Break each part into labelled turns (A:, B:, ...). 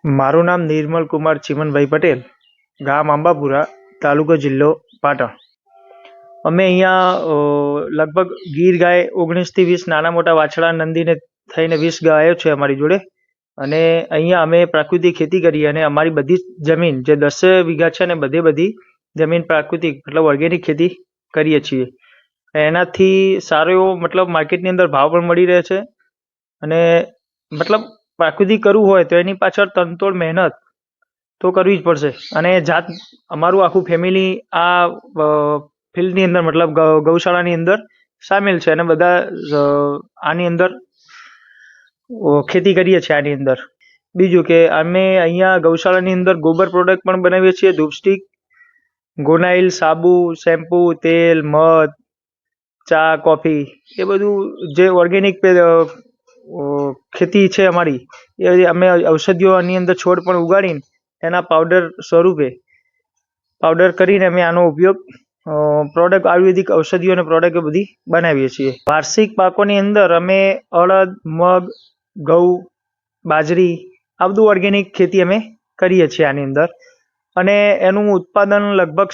A: મારું નામ નિર્મલ કુમાર ચીમનભાઈ પટેલ, ગામ આંબાપુરા, તાલુકો જિલ્લો પાટણ. અમે અહીંયા લગભગ ગીર ગાય 19 થી 20 નાના મોટા વાછડા નંદીને થઈને 20 ગાયો છે અમારી જોડે. અને અહીંયા અમે પ્રાકૃતિક ખેતી કરીએ અને અમારી બધી જ જમીન જે 10 વીઘા છે ને બધી જમીન પ્રાકૃતિક મતલબ ઓર્ગેનિક ખેતી કરીએ છીએ. એનાથી સારો એવો મતલબ માર્કેટની અંદર ભાવ પણ મળી રહે છે. અને મતલબ પ્રાકૃતિક કરવું હોય તો એની પાછળ તનતોડ મહેનત તો કરવી જ પડશે. અને અમારું આખું ફેમિલી આ ફિલ્ડની અંદર મતલબ ગૌશાળાની અંદર સામેલ છે અને બધા આની અંદર ખેતી કરીએ છીએ આની અંદર. બીજું કે અમે અહીંયા ગૌશાળાની અંદર ગોબર પ્રોડક્ટ પણ બનાવીએ છીએ, ધૂપ સ્ટીક, ગોનાઇલ, સાબુ, શેમ્પુ, તેલ, મધ, ચા, કોફી, એ બધું જે ઓર્ગેનિક ખેતી છે અમારી, એ અમે ઔષધિઓની અંદર છોડ પણ ઉગાડીને એના પાવડર સ્વરૂપે પાવડર કરીને અમે આનો ઉપયોગ પ્રોડક્ટ આયુર્વેદિક ઔષધિઓ અને પ્રોડક્ટ બધી બનાવીએ છીએ. વાર્ષિક પાકોની અંદર અમે અડદ, મગ, ઘઉં, બાજરી આ બધું ઓર્ગેનિક ખેતી અમે કરીએ છીએ આની અંદર. અને એનું ઉત્પાદન લગભગ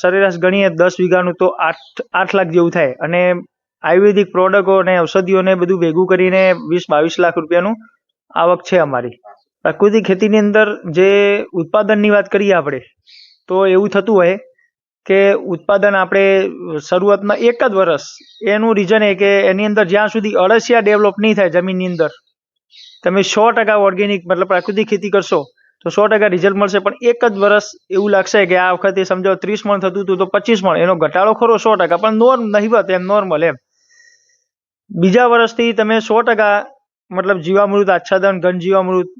A: સરેરાશ ગણીએ 10 વીઘાનું તો 8 લાખ જેવું થાય. અને આયુર્વેદિક પ્રોડક્ટો અને ઔષધિઓને બધું ભેગું કરીને 20-22 લાખ રૂપિયાનું આવક છે અમારી. પ્રાકૃતિક ખેતીની અંદર જે ઉત્પાદનની વાત કરીએ આપણે, તો એવું થતું હોય કે ઉત્પાદન આપણે શરૂઆતમાં એક જ વર્ષ, એનું રીઝન એ કે એની અંદર જ્યાં સુધી અળસિયા ડેવલપ નહીં થાય જમીનની અંદર, તમે 100% ઓર્ગેનિક મતલબ પ્રાકૃતિક ખેતી કરશો તો 100% રિઝલ્ટ મળશે. પણ એક જ વર્ષ એવું લાગશે કે આ વખતે સમજો 30 મણ થતું હતું તો 25 મણ, એનો ઘટાડો ખરો 100%, પણ નહિવત એમ નોર્મલ એમ. બીજા વર્ષથી તમે 100% મતલબ જીવામૃત, આચ્છાદન, ઘન જીવામૃત,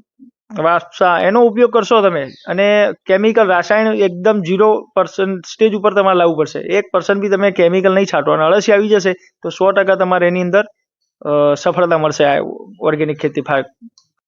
A: વાસા એનો ઉપયોગ કરશો તમે. અને કેમિકલ રાસાયણ એકદમ 0% સ્ટેજ ઉપર તમારે લાવવું પડશે. 1% બી તમે કેમિકલ નહીં છાંટો અને અળસી આવી જશે તો 100% તમારે એની અંદર સફળતા મળશે આ ઓર્ગેનિક ખેતી